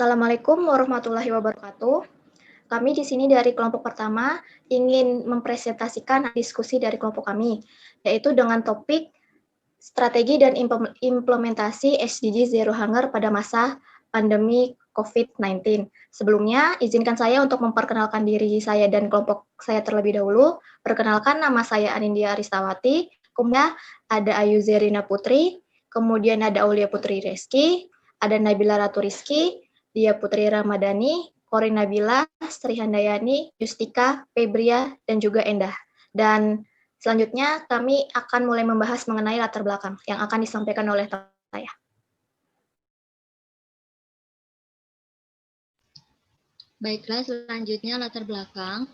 Assalamualaikum warahmatullahi wabarakatuh. Kami di sini dari kelompok pertama ingin mempresentasikan diskusi dari kelompok kami, yaitu dengan topik strategi dan implementasi SDG Zero Hunger pada masa pandemi COVID-19. Sebelumnya, izinkan saya untuk memperkenalkan diri saya dan kelompok saya terlebih dahulu. Perkenalkan, nama saya Anindya Aristawati, kemudian ada Ayu Zerina Putri, kemudian ada Aulia Putri Reski, ada Nabila Ratu Rizky, Dia Putri Ramadhani, Korin Nabila, Sri Handayani, Justika, Febria, dan juga Endah. Dan selanjutnya kami akan mulai membahas mengenai latar belakang yang akan disampaikan oleh saya. Baiklah, selanjutnya latar belakang.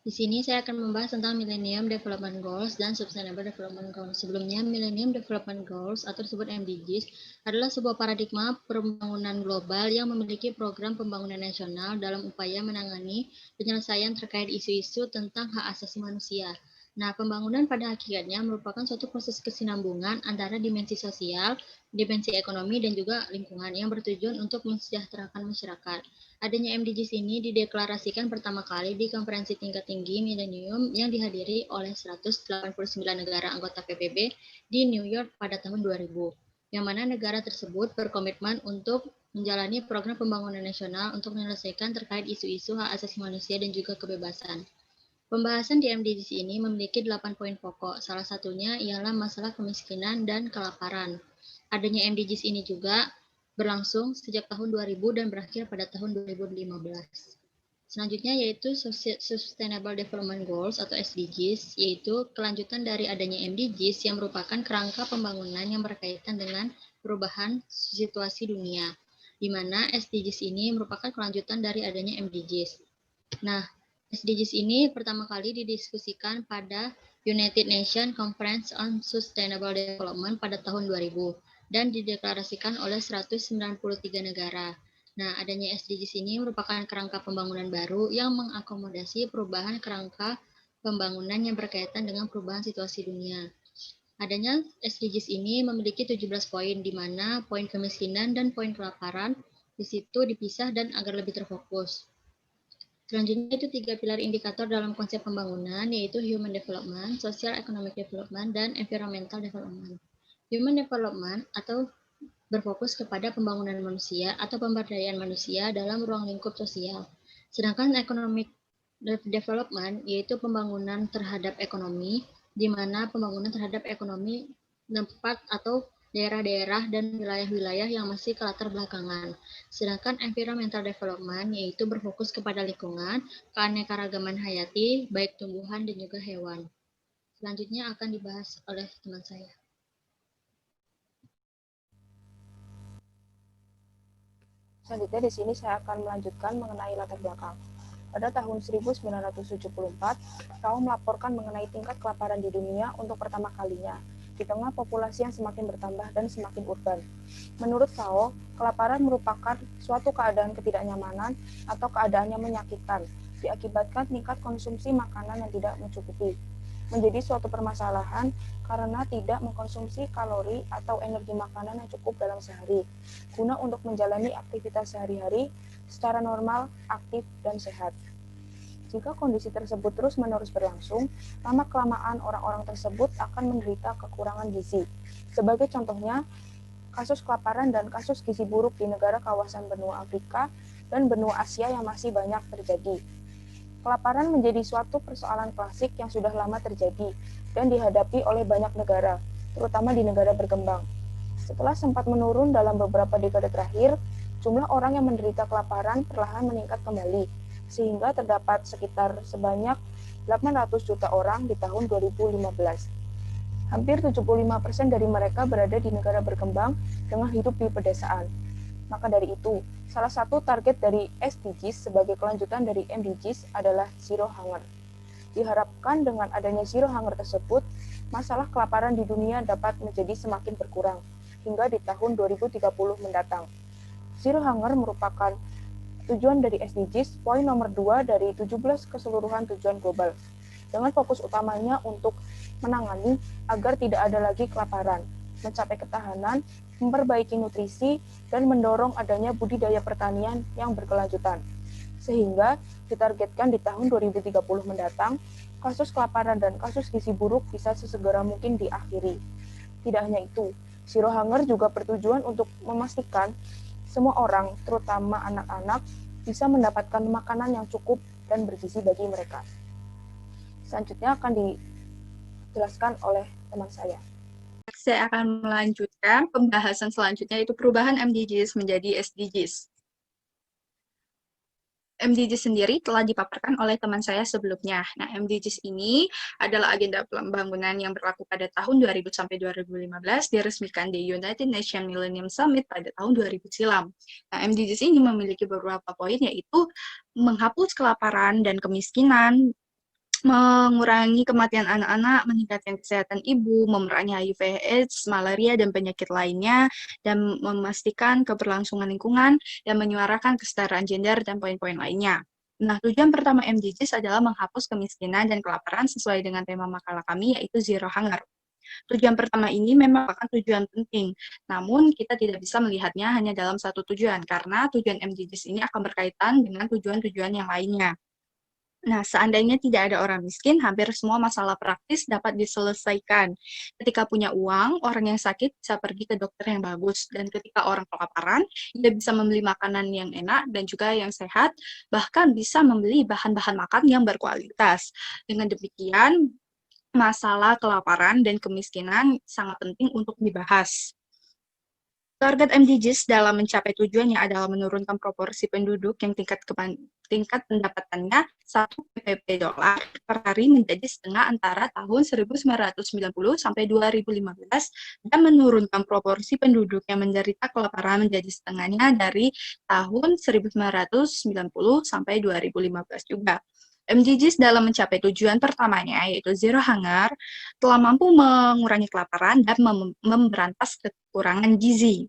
Di sini saya akan membahas tentang Millennium Development Goals dan Sustainable Development Goals. Sebelumnya, Millennium Development Goals atau disebut MDGs adalah sebuah paradigma pembangunan global yang memiliki program pembangunan nasional dalam upaya menangani penyelesaian terkait isu-isu tentang hak asasi manusia. Nah, pembangunan pada hakikatnya merupakan suatu proses kesinambungan antara dimensi sosial, dimensi ekonomi, dan juga lingkungan yang bertujuan untuk mensejahterakan masyarakat. Adanya MDGs ini dideklarasikan pertama kali di konferensi tingkat tinggi Millennium yang dihadiri oleh 189 negara anggota PBB di New York pada tahun 2000, yang mana negara tersebut berkomitmen untuk menjalani program pembangunan nasional untuk menyelesaikan terkait isu-isu hak asasi manusia dan juga kebebasan. Pembahasan di MDGs ini memiliki 8 poin pokok, salah satunya ialah masalah kemiskinan dan kelaparan. Adanya MDGs ini juga berlangsung sejak tahun 2000 dan berakhir pada tahun 2015. Selanjutnya yaitu Sustainable Development Goals atau SDGs, yaitu kelanjutan dari adanya MDGs yang merupakan kerangka pembangunan yang berkaitan dengan perubahan situasi dunia, di mana SDGs ini merupakan kelanjutan dari adanya MDGs. Nah, SDGs ini pertama kali didiskusikan pada United Nations Conference on Sustainable Development pada tahun 2000 dan dideklarasikan oleh 193 negara. Nah, adanya SDGs ini merupakan kerangka pembangunan baru yang mengakomodasi perubahan kerangka pembangunan yang berkaitan dengan perubahan situasi dunia. Adanya SDGs ini memiliki 17 poin, di mana poin kemiskinan dan poin kelaparan di situ dipisah dan agar lebih terfokus. Selanjutnya itu 3 pilar indikator dalam konsep pembangunan, yaitu Human Development, Social Economic Development, dan Environmental Development. Human Development atau berfokus kepada pembangunan manusia atau pemberdayaan manusia dalam ruang lingkup sosial. Sedangkan Economic Development yaitu pembangunan terhadap ekonomi, di mana pembangunan terhadap ekonomi tempat atau daerah-daerah dan wilayah-wilayah yang masih ke latar belakangan. Sedangkan Environmental Development yaitu berfokus kepada lingkungan, keanekaragaman hayati, baik tumbuhan dan juga hewan. Selanjutnya akan dibahas oleh teman saya. Selanjutnya di sini saya akan melanjutkan mengenai latar belakang. Pada tahun 1974, FAO melaporkan mengenai tingkat kelaparan di dunia untuk pertama kalinya, di tengah populasi yang semakin bertambah dan semakin urban. Menurut FAO, kelaparan merupakan suatu keadaan ketidaknyamanan atau keadaan yang menyakitkan, diakibatkan tingkat konsumsi makanan yang tidak mencukupi. Menjadi suatu permasalahan karena tidak mengkonsumsi kalori atau energi makanan yang cukup dalam sehari, guna untuk menjalani aktivitas sehari-hari secara normal, aktif, dan sehat. Jika kondisi tersebut terus-menerus berlangsung, lama-kelamaan orang-orang tersebut akan menderita kekurangan gizi. Sebagai contohnya, kasus kelaparan dan kasus gizi buruk di negara kawasan benua Afrika dan benua Asia yang masih banyak terjadi. Kelaparan menjadi suatu persoalan klasik yang sudah lama terjadi dan dihadapi oleh banyak negara, terutama di negara berkembang. Setelah sempat menurun dalam beberapa dekade terakhir, jumlah orang yang menderita kelaparan perlahan meningkat kembali, sehingga terdapat sekitar sebanyak 800 juta orang di tahun 2015. Hampir 75% dari mereka berada di negara berkembang dengan hidup di pedesaan. Maka dari itu, salah satu target dari SDGs sebagai kelanjutan dari MDGs adalah Zero Hunger. Diharapkan dengan adanya Zero Hunger tersebut, masalah kelaparan di dunia dapat menjadi semakin berkurang hingga di tahun 2030 mendatang. Zero Hunger merupakan tujuan dari SDGs, poin nomor 2 dari 17 keseluruhan tujuan global, dengan fokus utamanya untuk menangani agar tidak ada lagi kelaparan, mencapai ketahanan, memperbaiki nutrisi, dan mendorong adanya budidaya pertanian yang berkelanjutan. Sehingga ditargetkan di tahun 2030 mendatang, kasus kelaparan dan kasus gizi buruk bisa sesegera mungkin diakhiri. Tidak hanya itu, Zero Hunger juga bertujuan untuk memastikan semua orang, terutama anak-anak, bisa mendapatkan makanan yang cukup dan bergizi bagi mereka. Selanjutnya akan dijelaskan oleh teman saya. Saya akan melanjutkan pembahasan selanjutnya, yaitu perubahan MDGs menjadi SDGs. MDGs sendiri telah dipaparkan oleh teman saya sebelumnya. Nah, MDGs ini adalah agenda pembangunan yang berlaku pada tahun 2000 sampai 2015, diresmikan di United Nations Millennium Summit pada tahun 2000 silam. Nah, MDGs ini memiliki beberapa poin, yaitu menghapus kelaparan dan kemiskinan, mengurangi kematian anak-anak, meningkatkan kesehatan ibu, memerangi HIV/AIDS, malaria, dan penyakit lainnya, dan memastikan keberlangsungan lingkungan, dan menyuarakan kesetaraan gender, dan poin-poin lainnya. Nah, tujuan pertama MDGs adalah menghapus kemiskinan dan kelaparan sesuai dengan tema makalah kami, yaitu Zero Hunger. Tujuan pertama ini memang merupakan tujuan penting, namun kita tidak bisa melihatnya hanya dalam satu tujuan, karena tujuan MDGs ini akan berkaitan dengan tujuan-tujuan yang lainnya. Nah, seandainya tidak ada orang miskin, hampir semua masalah praktis dapat diselesaikan. Ketika punya uang, orang yang sakit bisa pergi ke dokter yang bagus. Dan ketika orang kelaparan, dia bisa membeli makanan yang enak dan juga yang sehat, bahkan bisa membeli bahan-bahan makan yang berkualitas. Dengan demikian, masalah kelaparan dan kemiskinan sangat penting untuk dibahas. Target MDGs dalam mencapai tujuannya adalah menurunkan proporsi penduduk yang tingkat pendapatannya 1 PPP dolar per hari menjadi setengah antara tahun 1990 sampai 2015 dan menurunkan proporsi penduduk yang menderita kelaparan menjadi setengahnya dari tahun 1990 sampai 2015 juga. MDGs dalam mencapai tujuan pertamanya, yaitu Zero Hunger, telah mampu mengurangi kelaparan dan memberantas kekurangan gizi.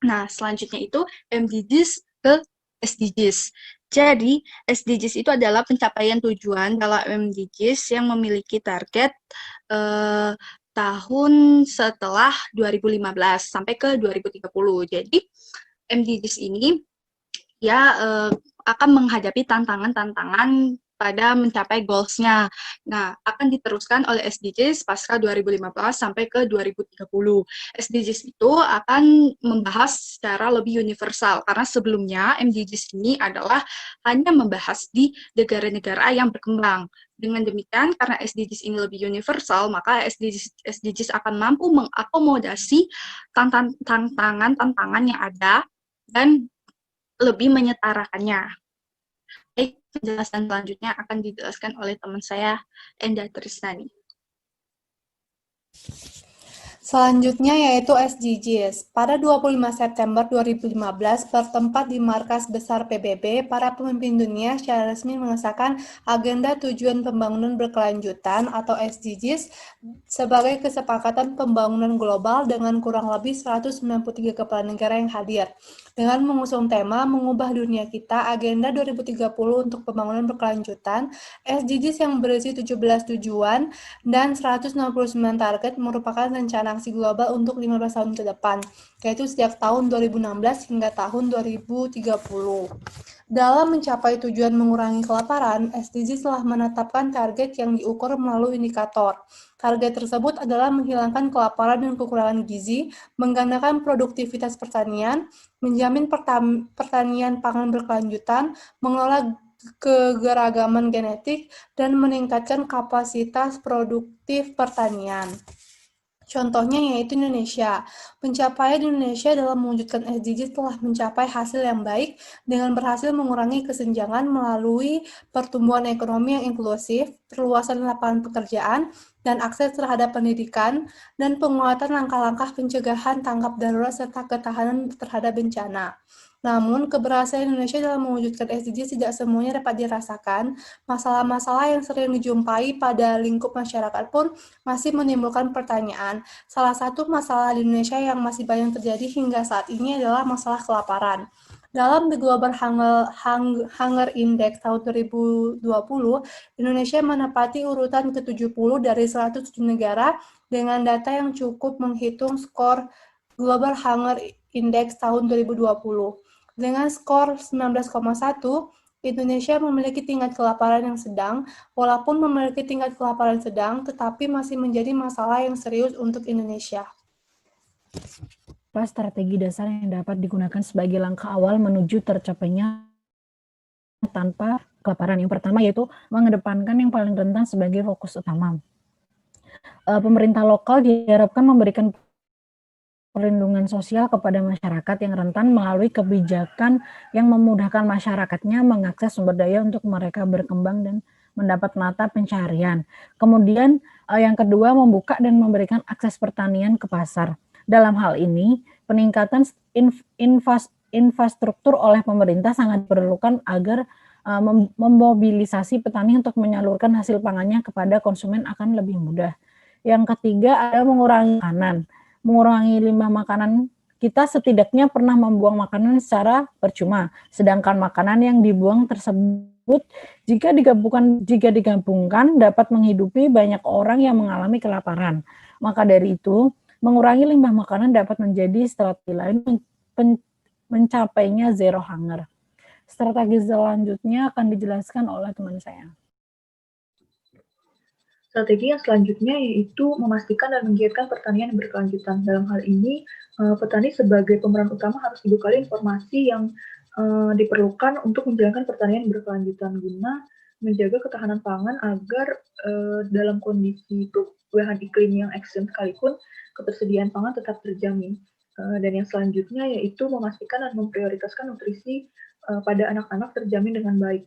Nah, selanjutnya itu MDGs ke SDGs. Jadi, SDGs itu adalah pencapaian tujuan dalam MDGs yang memiliki target tahun setelah 2015 sampai ke 2030. Jadi, MDGs ini ya akan menghadapi tantangan-tantangan pada mencapai goals-nya. Nah, akan diteruskan oleh SDGs pasca 2015 sampai ke 2030. SDGs itu akan membahas secara lebih universal, karena sebelumnya MDGs ini adalah hanya membahas di negara-negara yang berkembang. Dengan demikian, karena SDGs ini lebih universal, maka SDGs akan mampu mengakomodasi tantangan-tantangan yang ada dan lebih menyetarakannya. Baik, penjelasan selanjutnya akan dijelaskan oleh teman saya, Enda Trisnani. Selanjutnya yaitu SDGs. Pada 25 September 2015, bertempat di Markas Besar PBB, para pemimpin dunia secara resmi mengesahkan Agenda Tujuan Pembangunan Berkelanjutan atau SDGs sebagai kesepakatan pembangunan global dengan kurang lebih 193 kepala negara yang hadir. Dengan mengusung tema Mengubah Dunia Kita, Agenda 2030 untuk Pembangunan Berkelanjutan, SDGs yang berisi 17 tujuan dan 169 target merupakan rencana aksi global untuk 15 tahun ke depan, yaitu sejak tahun 2016 hingga tahun 2030. Dalam mencapai tujuan mengurangi kelaparan, SDGs telah menetapkan target yang diukur melalui indikator. Target tersebut adalah menghilangkan kelaparan dan kekurangan gizi, menggandakan produktivitas pertanian, menjamin pertanian pangan berkelanjutan, mengelola kegeragaman genetik, dan meningkatkan kapasitas produktif pertanian. Contohnya yaitu Indonesia. Pencapaian Indonesia dalam mewujudkan SDGs telah mencapai hasil yang baik dengan berhasil mengurangi kesenjangan melalui pertumbuhan ekonomi yang inklusif, perluasan lapangan pekerjaan, dan akses terhadap pendidikan, dan penguatan langkah-langkah pencegahan tanggap darurat serta ketahanan terhadap bencana. Namun, keberhasilan Indonesia dalam mewujudkan SDGs tidak semuanya dapat dirasakan. Masalah-masalah yang sering dijumpai pada lingkup masyarakat pun masih menimbulkan pertanyaan. Salah satu masalah di Indonesia yang masih banyak terjadi hingga saat ini adalah masalah kelaparan. Dalam The Global Hunger Index tahun 2020, Indonesia menempati urutan ke-70 dari 107 negara dengan data yang cukup menghitung skor Global Hunger Index tahun 2020. Dengan skor 19,1, Indonesia memiliki tingkat kelaparan yang sedang, walaupun memiliki tingkat kelaparan sedang, tetapi masih menjadi masalah yang serius untuk Indonesia. Strategi dasar yang dapat digunakan sebagai langkah awal menuju tercapainya tanpa kelaparan. Yang pertama yaitu mengedepankan yang paling rentan sebagai fokus utama. Pemerintah lokal diharapkan memberikan perlindungan sosial kepada masyarakat yang rentan melalui kebijakan yang memudahkan masyarakatnya mengakses sumber daya untuk mereka berkembang dan mendapat mata pencaharian. Kemudian yang kedua, membuka dan memberikan akses pertanian ke pasar. Dalam hal ini, peningkatan infrastruktur oleh pemerintah sangat diperlukan agar memobilisasi petani untuk menyalurkan hasil pangannya kepada konsumen akan lebih mudah. Yang ketiga adalah mengurangi limbah makanan. Kita setidaknya pernah membuang makanan secara percuma, sedangkan makanan yang dibuang tersebut jika digabungkan dapat menghidupi banyak orang yang mengalami kelaparan. Maka dari itu, mengurangi limbah makanan dapat menjadi strategi lain mencapainya zero hunger. Strategi selanjutnya akan dijelaskan oleh teman saya. Strategi yang selanjutnya yaitu memastikan dan menggiatkan pertanian yang berkelanjutan. Dalam hal ini, petani sebagai pemeran utama harus dibekali informasi yang diperlukan untuk menjalankan pertanian yang berkelanjutan guna menjaga ketahanan pangan agar dalam kondisi perubahan iklim yang ekstrem sekalipun ketersediaan pangan tetap terjamin. Dan yang selanjutnya yaitu memastikan dan memprioritaskan nutrisi pada anak-anak terjamin dengan baik.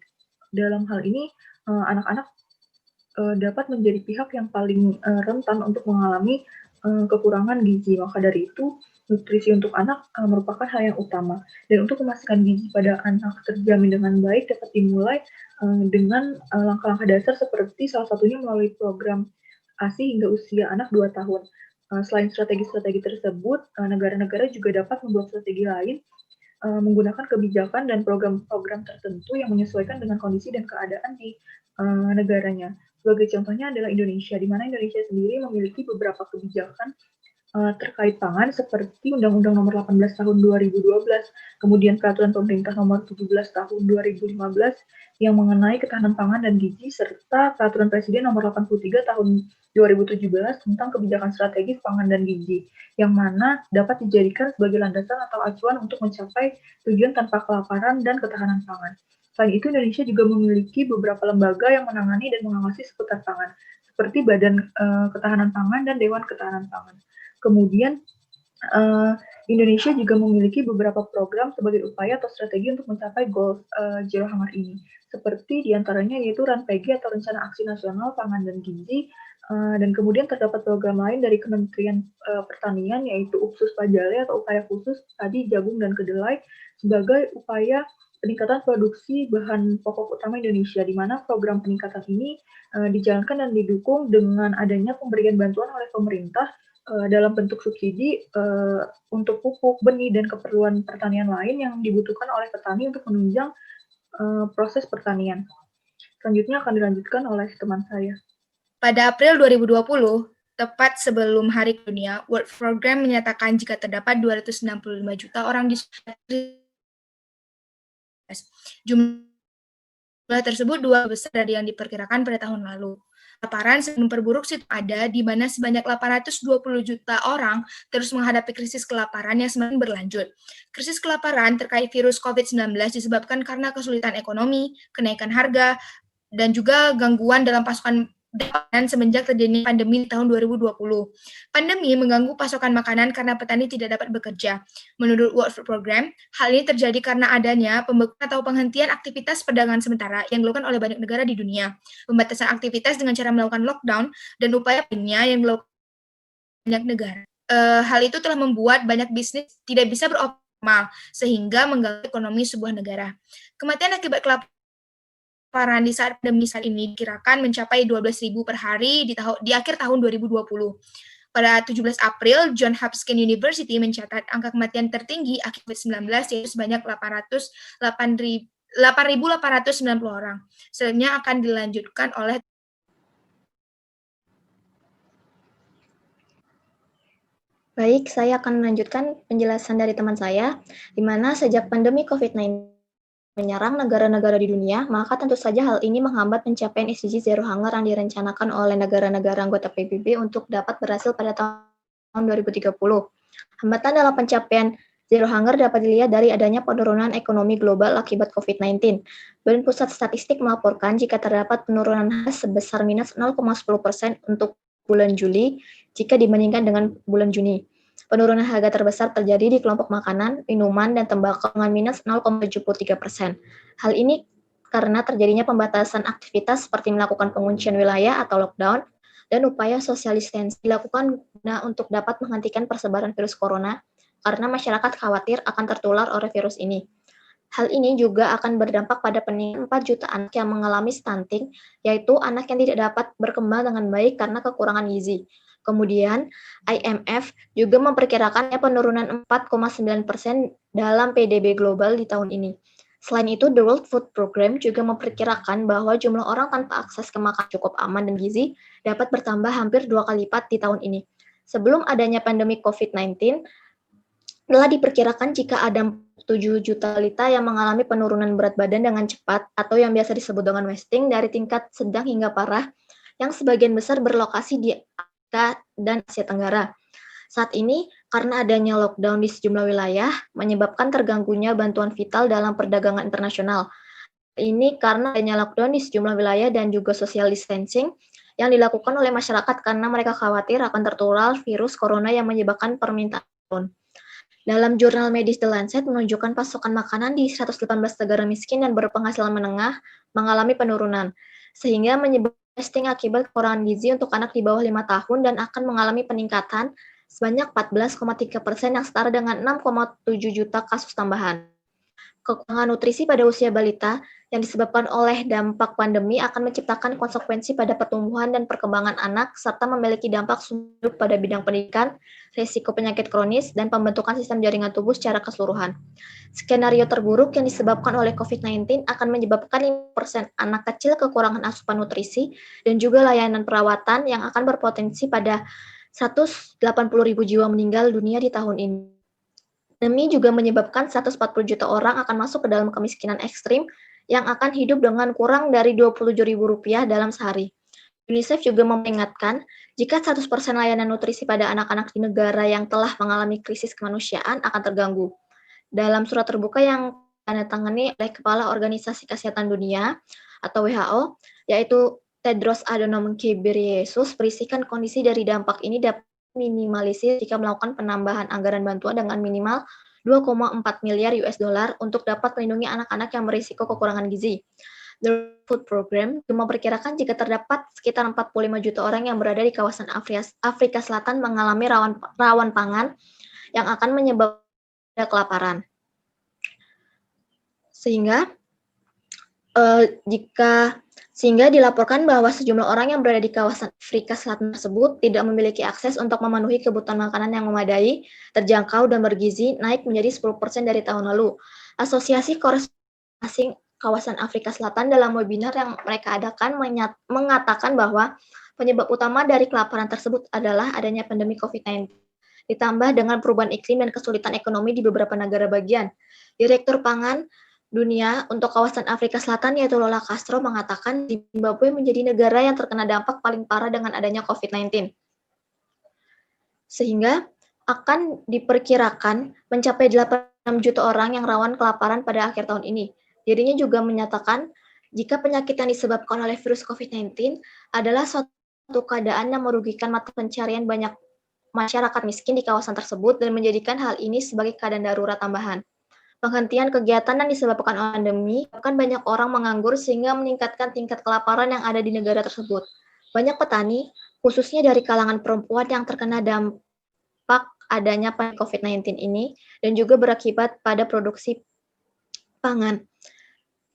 Dalam hal ini, anak-anak dapat menjadi pihak yang paling rentan untuk mengalami kekurangan gizi. Maka dari itu, nutrisi untuk anak merupakan hal yang utama. Dan untuk memastikan gizi pada anak terjamin dengan baik dapat dimulai dengan langkah-langkah dasar seperti salah satunya melalui program ASI hingga usia anak 2 tahun. Selain strategi-strategi tersebut, negara-negara juga dapat membuat strategi lain menggunakan kebijakan dan program-program tertentu yang menyesuaikan dengan kondisi dan keadaan di negaranya. Sebagai contohnya adalah Indonesia, di mana Indonesia sendiri memiliki beberapa kebijakan terkait pangan seperti Undang-Undang Nomor 18 Tahun 2012, kemudian Peraturan Pemerintah Nomor 17 Tahun 2015 yang mengenai ketahanan pangan dan gizi, serta Peraturan Presiden Nomor 83 Tahun 2017 tentang kebijakan strategis pangan dan gizi, yang mana dapat dijadikan sebagai landasan atau acuan untuk mencapai tujuan tanpa kelaparan dan ketahanan pangan. Selain itu, Indonesia juga memiliki beberapa lembaga yang menangani dan mengawasi seputar pangan, seperti Badan Ketahanan Pangan dan Dewan Ketahanan Pangan. Kemudian, Indonesia juga memiliki beberapa program sebagai upaya atau strategi untuk mencapai goal Zero Hunger ini, seperti diantaranya yaitu RANPG atau Rencana Aksi Nasional Pangan dan Gizi, dan kemudian terdapat program lain dari Kementerian Pertanian yaitu UKSUS Pajale atau upaya khusus padi, jagung, dan kedelai sebagai upaya peningkatan produksi bahan pokok utama Indonesia, di mana program peningkatan ini dijalankan dan didukung dengan adanya pemberian bantuan oleh pemerintah dalam bentuk subsidi untuk pupuk, benih, dan keperluan pertanian lain yang dibutuhkan oleh petani untuk menunjang proses pertanian. Selanjutnya akan dilanjutkan oleh teman saya. Pada April 2020, tepat sebelum Hari Dunia, World Program menyatakan jika terdapat 265 juta orang di jumlah tersebut dua besar dari yang diperkirakan pada tahun lalu. Kelaparan semakin memperburuk ada di mana sebanyak 820 juta orang terus menghadapi krisis kelaparan yang semakin berlanjut. Krisis kelaparan terkait virus COVID-19 disebabkan karena kesulitan ekonomi, kenaikan harga, dan juga gangguan dalam pasokan makanan semenjak terjadinya pandemi di tahun 2020. Pandemi mengganggu pasokan makanan karena petani tidak dapat bekerja. Menurut World Food Program, hal ini terjadi karena adanya pembekuan atau penghentian aktivitas perdagangan sementara yang dilakukan oleh banyak negara di dunia, pembatasan aktivitas dengan cara melakukan lockdown, dan upaya lainnya yang dilakukan banyak negara. Hal itu telah membuat banyak bisnis tidak bisa beroptimal, sehingga mengganggu ekonomi sebuah negara. Kematian akibat kelaparan di saat pandemi saat ini dikirakan mencapai 12.000 per hari di akhir tahun 2020. Pada 17 April, Johns Hopkins University mencatat angka kematian tertinggi akibat COVID-19 yaitu sebanyak 8.890 orang. Selanjutnya akan dilanjutkan oleh Baik, saya akan melanjutkan penjelasan dari teman saya, di mana sejak pandemi COVID-19 menyerang negara-negara di dunia, maka tentu saja hal ini menghambat pencapaian SDG Zero Hunger yang direncanakan oleh negara-negara anggota PBB untuk dapat berhasil pada tahun 2030. Hambatan dalam pencapaian Zero Hunger dapat dilihat dari adanya penurunan ekonomi global akibat COVID-19. Badan Pusat Statistik melaporkan jika terdapat penurunan sebesar minus 0,10% untuk bulan Juli jika dibandingkan dengan bulan Juni. Penurunan harga terbesar terjadi di kelompok makanan, minuman, dan tembakau dengan minus 0,73%. Hal ini karena terjadinya pembatasan aktivitas seperti melakukan penguncian wilayah atau lockdown, dan upaya social distancing dilakukan untuk dapat menghentikan persebaran virus corona karena masyarakat khawatir akan tertular oleh virus ini. Hal ini juga akan berdampak pada peningkatan 4 juta anak yang mengalami stunting, yaitu anak yang tidak dapat berkembang dengan baik karena kekurangan gizi. Kemudian, IMF juga memperkirakan penurunan 4,9% dalam PDB global di tahun ini. Selain itu, The World Food Programme juga memperkirakan bahwa jumlah orang tanpa akses ke makanan cukup aman dan gizi dapat bertambah hampir 2 kali lipat di tahun ini. Sebelum adanya pandemi COVID-19, telah diperkirakan jika ada 7 juta balita yang mengalami penurunan berat badan dengan cepat atau yang biasa disebut dengan wasting dari tingkat sedang hingga parah, yang sebagian besar berlokasi di Afrika dan Asia Tenggara. Saat ini, karena adanya lockdown di sejumlah wilayah, menyebabkan terganggunya bantuan vital dalam perdagangan internasional. Ini karena adanya lockdown di sejumlah wilayah dan juga social distancing yang dilakukan oleh masyarakat karena mereka khawatir akan tertular virus corona yang menyebabkan permintaan. Dalam jurnal medis The Lancet menunjukkan pasokan makanan di 118 negara miskin dan berpenghasilan menengah mengalami penurunan, sehingga menyebabkan wasting akibat kekurangan gizi untuk anak di bawah 5 tahun dan akan mengalami peningkatan sebanyak 14,3% yang setara dengan 6,7 juta kasus tambahan. Kekurangan nutrisi pada usia balita yang disebabkan oleh dampak pandemi akan menciptakan konsekuensi pada pertumbuhan dan perkembangan anak, serta memiliki dampak buruk pada bidang pendidikan, risiko penyakit kronis, dan pembentukan sistem jaringan tubuh secara keseluruhan. Skenario terburuk yang disebabkan oleh COVID-19 akan menyebabkan 5% anak kecil kekurangan asupan nutrisi dan juga layanan perawatan yang akan berpotensi pada 180.000 jiwa meninggal dunia di tahun ini. Pandemi juga menyebabkan 140 juta orang akan masuk ke dalam kemiskinan ekstrim yang akan hidup dengan kurang dari Rp27.000 dalam sehari. UNICEF juga memperingatkan jika 100% layanan nutrisi pada anak-anak di negara yang telah mengalami krisis kemanusiaan akan terganggu. Dalam surat terbuka yang ditandatangani oleh Kepala Organisasi Kesehatan Dunia atau WHO, yaitu Tedros Adhanom Ghebreyesus, berisikan kondisi dari dampak ini dapat minimalisir jika melakukan penambahan anggaran bantuan dengan minimal 2,4 miliar US dollar untuk dapat melindungi anak-anak yang berisiko kekurangan gizi. The Food Programme juga memperkirakan jika terdapat sekitar 45 juta orang yang berada di kawasan Afrika Selatan mengalami rawan pangan yang akan menyebabkan kelaparan. Sehingga dilaporkan bahwa sejumlah orang yang berada di kawasan Afrika Selatan tersebut tidak memiliki akses untuk memenuhi kebutuhan makanan yang memadai, terjangkau, dan bergizi, naik menjadi 10% dari tahun lalu. Asosiasi Korespondensi Kawasan Afrika Selatan dalam webinar yang mereka adakan mengatakan bahwa penyebab utama dari kelaparan tersebut adalah adanya pandemi COVID-19, ditambah dengan perubahan iklim dan kesulitan ekonomi di beberapa negara bagian. Direktur Pangan Dunia untuk kawasan Afrika Selatan yaitu Lola Castro mengatakan Zimbabwe menjadi negara yang terkena dampak paling parah dengan adanya COVID-19. Sehingga akan diperkirakan mencapai 86 juta orang yang rawan kelaparan pada akhir tahun ini. Dirinya juga menyatakan jika penyakit yang disebabkan oleh virus COVID-19 adalah suatu keadaan yang merugikan mata pencarian banyak masyarakat miskin di kawasan tersebut dan menjadikan hal ini sebagai keadaan darurat tambahan. Penghentian kegiatan yang disebabkan oleh pandemi menyebabkan banyak orang menganggur sehingga meningkatkan tingkat kelaparan yang ada di negara tersebut. Banyak petani, khususnya dari kalangan perempuan yang terkena dampak adanya pandemi COVID-19 ini dan juga berakibat pada produksi pangan.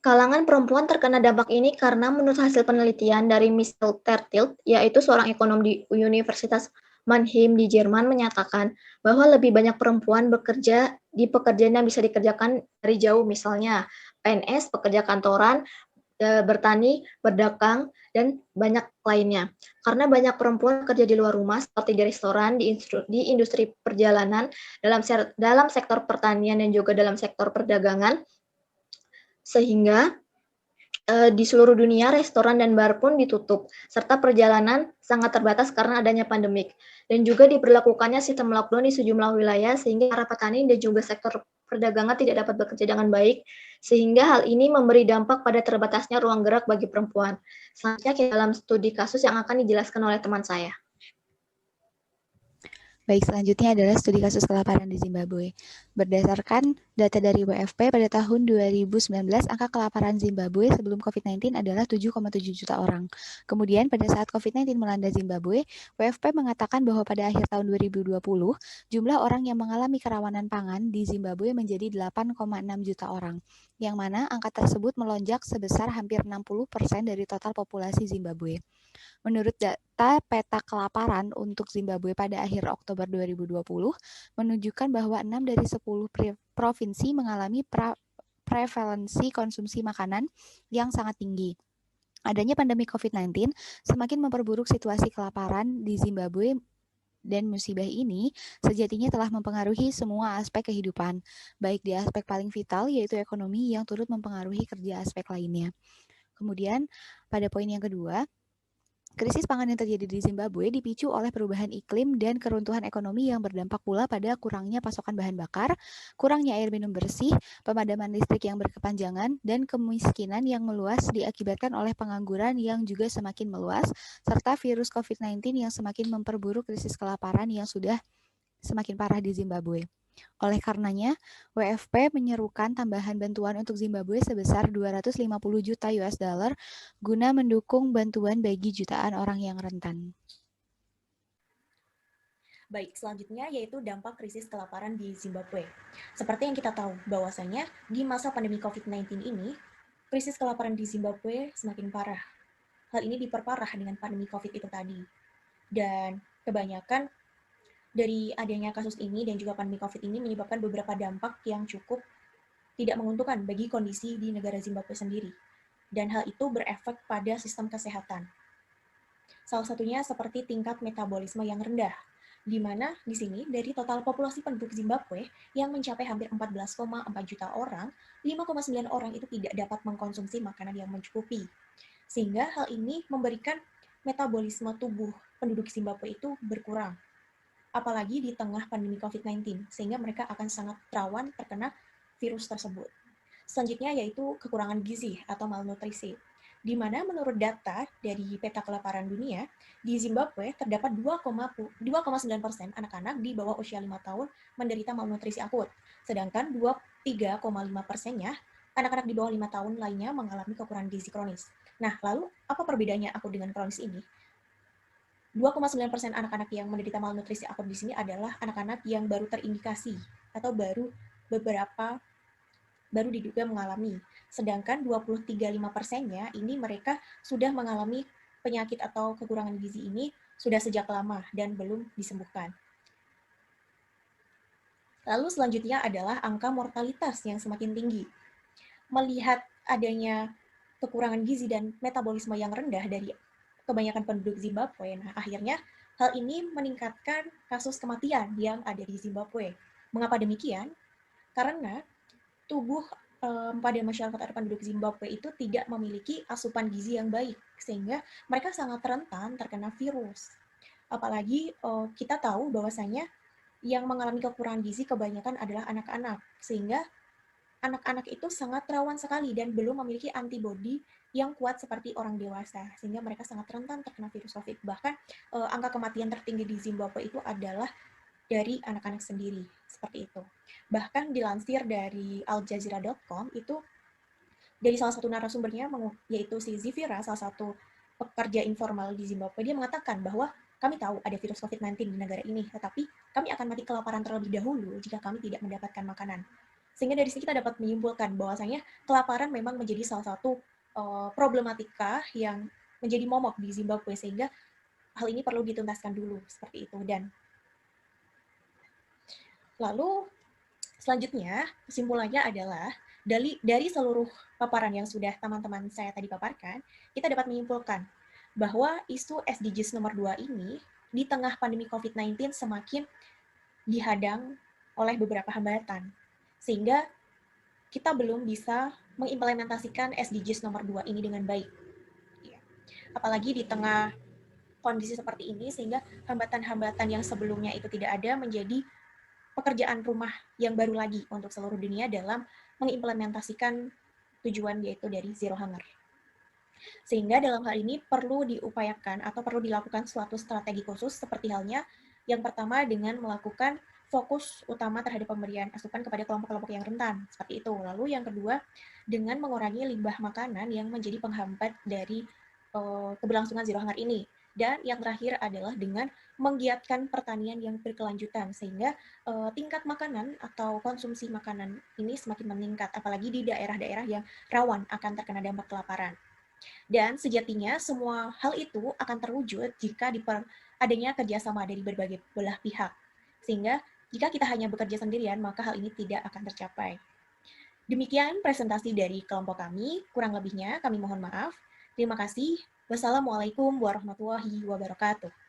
Kalangan perempuan terkena dampak ini karena menurut hasil penelitian dari Michelle Tertilt, yaitu seorang ekonom di Universitas Mannheim di Jerman, menyatakan bahwa lebih banyak perempuan bekerja di pekerjaan yang bisa dikerjakan dari jauh, misalnya PNS, pekerja kantoran, bertani, berdagang, dan banyak lainnya. Karena banyak perempuan kerja di luar rumah seperti di restoran, di industri perjalanan, dalam sektor pertanian dan juga dalam sektor perdagangan, sehingga di seluruh dunia restoran dan bar pun ditutup, serta perjalanan sangat terbatas karena adanya pandemik. Dan juga diberlakukannya sistem lockdown di sejumlah wilayah sehingga para petani dan juga sektor perdagangan tidak dapat bekerja dengan baik, sehingga hal ini memberi dampak pada terbatasnya ruang gerak bagi perempuan. Selanjutnya kita dalam studi kasus yang akan dijelaskan oleh teman saya. Baik, selanjutnya adalah studi kasus kelaparan di Zimbabwe. Berdasarkan data dari WFP pada tahun 2019, angka kelaparan Zimbabwe sebelum COVID-19 adalah 7,7 juta orang. Kemudian pada saat COVID-19 melanda Zimbabwe, WFP mengatakan bahwa pada akhir tahun 2020, jumlah orang yang mengalami kerawanan pangan di Zimbabwe menjadi 8,6 juta orang, yang mana angka tersebut melonjak sebesar hampir 60% dari total populasi Zimbabwe. Menurut data peta kelaparan untuk Zimbabwe pada akhir Oktober 2020, menunjukkan bahwa 6 dari 10 provinsi mengalami prevalensi konsumsi makanan yang sangat tinggi. Adanya pandemi COVID-19 semakin memperburuk situasi kelaparan di Zimbabwe, dan musibah ini sejatinya telah mempengaruhi semua aspek kehidupan, baik di aspek paling vital yaitu ekonomi yang turut mempengaruhi kerja aspek lainnya. Kemudian pada poin yang kedua, krisis pangan yang terjadi di Zimbabwe dipicu oleh perubahan iklim dan keruntuhan ekonomi yang berdampak pula pada kurangnya pasokan bahan bakar, kurangnya air minum bersih, pemadaman listrik yang berkepanjangan, dan kemiskinan yang meluas diakibatkan oleh pengangguran yang juga semakin meluas, serta virus COVID-19 yang semakin memperburuk krisis kelaparan yang sudah semakin parah di Zimbabwe. Oleh karenanya, WFP menyerukan tambahan bantuan untuk Zimbabwe sebesar 250 juta US dollar guna mendukung bantuan bagi jutaan orang yang rentan. Baik, selanjutnya yaitu dampak krisis kelaparan di Zimbabwe. Seperti yang kita tahu, bahwasanya di masa pandemi COVID-19 ini, krisis kelaparan di Zimbabwe semakin parah. Hal ini diperparah dengan pandemi COVID itu tadi. Dan kebanyakan dari adanya kasus ini dan juga pandemi COVID ini menyebabkan beberapa dampak yang cukup tidak menguntungkan bagi kondisi di negara Zimbabwe sendiri. Dan hal itu berefek pada sistem kesehatan. Salah satunya seperti tingkat metabolisme yang rendah, di mana di sini dari total populasi penduduk Zimbabwe yang mencapai hampir 14,4 juta orang, 5,9 orang itu tidak dapat mengkonsumsi makanan yang mencukupi. Sehingga hal ini memberikan metabolisme tubuh penduduk Zimbabwe itu berkurang. Apalagi di tengah pandemi COVID-19, sehingga mereka akan sangat rawan terkena virus tersebut. Selanjutnya yaitu kekurangan gizi atau malnutrisi, di mana menurut data dari peta kelaparan dunia, di Zimbabwe terdapat 2,9% anak-anak di bawah usia 5 tahun menderita malnutrisi akut, sedangkan 3,5%-nya anak-anak di bawah 5 tahun lainnya mengalami kekurangan gizi kronis. Nah, lalu apa perbedaannya akut dengan kronis ini? 2,9% anak-anak yang menderita malnutrisi akut di sini adalah anak-anak yang baru terindikasi atau baru diduga mengalami. Sedangkan 23,5%-nya ini mereka sudah mengalami penyakit atau kekurangan gizi ini sudah sejak lama dan belum disembuhkan. Lalu selanjutnya adalah angka mortalitas yang semakin tinggi. Melihat adanya kekurangan gizi dan metabolisme yang rendah dari kebanyakan penduduk Zimbabwe. Nah, akhirnya hal ini meningkatkan kasus kematian yang ada di Zimbabwe. Mengapa demikian? Karena tubuh pada masyarakat atau penduduk Zimbabwe itu tidak memiliki asupan gizi yang baik, sehingga mereka sangat rentan terkena virus. Apalagi kita tahu bahwasanya yang mengalami kekurangan gizi kebanyakan adalah anak-anak, sehingga anak-anak itu sangat rawan sekali dan belum memiliki antibodi yang kuat seperti orang dewasa, sehingga mereka sangat rentan terkena virus COVID. Bahkan angka kematian tertinggi di Zimbabwe itu adalah dari anak-anak sendiri, seperti itu. Bahkan dilansir dari aljazeera.com itu dari salah satu narasumbernya, yaitu si Zivira, salah satu pekerja informal di Zimbabwe, dia mengatakan bahwa kami tahu ada virus COVID-19 di negara ini, tetapi kami akan mati kelaparan terlebih dahulu jika kami tidak mendapatkan makanan. Sehingga dari sini kita dapat menyimpulkan bahwasanya kelaparan memang menjadi salah satu problematika yang menjadi momok di Zimbabwe, sehingga hal ini perlu dituntaskan dulu, seperti itu. Dan lalu selanjutnya kesimpulannya adalah Dari seluruh paparan yang sudah teman-teman saya tadi paparkan, kita dapat menyimpulkan bahwa isu SDGs nomor 2 ini di tengah pandemi COVID-19 semakin dihadang oleh beberapa hambatan. Sehingga kita belum bisa mengimplementasikan SDGs nomor 2 ini dengan baik. Apalagi di tengah kondisi seperti ini, sehingga hambatan-hambatan yang sebelumnya itu tidak ada menjadi pekerjaan rumah yang baru lagi untuk seluruh dunia dalam mengimplementasikan tujuan yaitu dari zero hunger. Sehingga dalam hal ini perlu diupayakan atau perlu dilakukan suatu strategi khusus seperti halnya yang pertama dengan melakukan fokus utama terhadap pemberian asupan kepada kelompok-kelompok yang rentan, seperti itu. Lalu yang kedua, dengan mengurangi limbah makanan yang menjadi penghambat dari keberlangsungan zero hunger ini. Dan yang terakhir adalah dengan menggiatkan pertanian yang berkelanjutan, sehingga tingkat makanan atau konsumsi makanan ini semakin meningkat, apalagi di daerah-daerah yang rawan akan terkena dampak kelaparan. Dan sejatinya semua hal itu akan terwujud jika adanya kerjasama dari berbagai belah pihak. Sehingga jika kita hanya bekerja sendirian, maka hal ini tidak akan tercapai. Demikian presentasi dari kelompok kami, kurang lebihnya kami mohon maaf. Terima kasih. Wassalamualaikum warahmatullahi wabarakatuh.